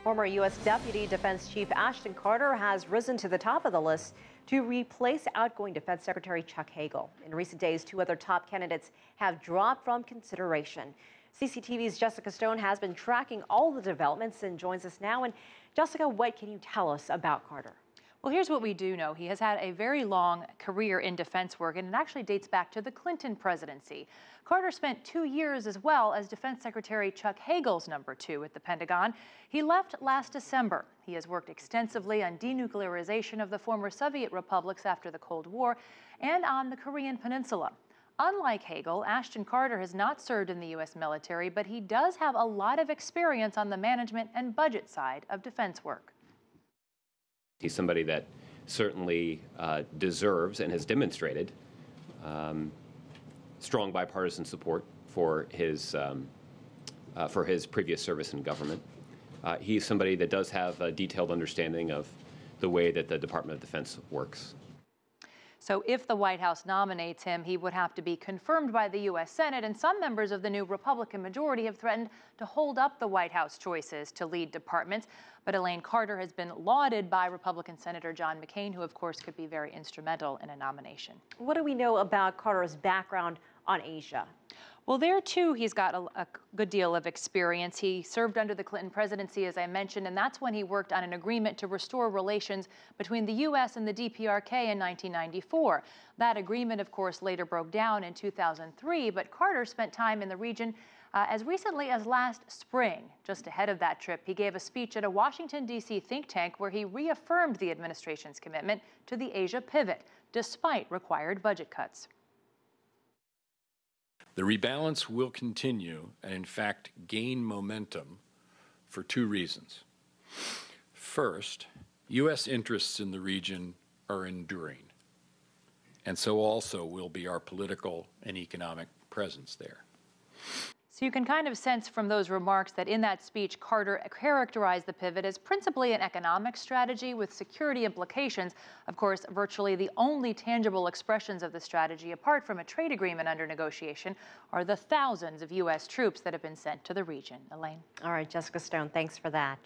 Former U.S. Deputy Defense Chief Ashton Carter has risen to the top of the list to replace outgoing Defense Secretary Chuck Hagel. In recent days, two other top candidates have dropped from consideration. CCTV's Jessica Stone has been tracking all the developments and joins us now. And Jessica, what can you tell us about Carter? Well, here's what we do know. He has had a very long career in defense work, and it actually dates back to the Clinton presidency. Carter spent 2 years as well as Defense Secretary Chuck Hagel's number 2 at the Pentagon. He left last December. He has worked extensively on denuclearization of the former Soviet republics after the Cold War and on the Korean Peninsula. Unlike Hagel, Ashton Carter has not served in the U.S. military, but he does have a lot of experience on the management and budget side of defense work. He's somebody that certainly deserves and has demonstrated strong bipartisan support for his previous service in government. He's somebody that does have a detailed understanding of the way that the Department of Defense works. So if the White House nominates him, he would have to be confirmed by the U.S. Senate, and some members of the new Republican majority have threatened to hold up the White House choices to lead departments. But Elaine, Carter has been lauded by Republican Senator John McCain, who of course could be very instrumental in a nomination. What do we know about Carter's background on Asia? Well, there too, he's got a good deal of experience. He served under the Clinton presidency, as I mentioned, and that's when he worked on an agreement to restore relations between the U.S. and the DPRK in 1994. That agreement, of course, later broke down in 2003, but Carter spent time in the region as recently as last spring. Just ahead of that trip, he gave a speech at a Washington, D.C. think tank where he reaffirmed the administration's commitment to the Asia pivot, despite required budget cuts. The rebalance will continue and, in fact, gain momentum for 2 reasons. First, U.S. interests in the region are enduring, and so also will be our political and economic presence there. So you can kind of sense from those remarks that in that speech, Carter characterized the pivot as principally an economic strategy with security implications. Of course, virtually the only tangible expressions of the strategy, apart from a trade agreement under negotiation, are the thousands of U.S. troops that have been sent to the region. Elaine. All right, Jessica Stone, thanks for that.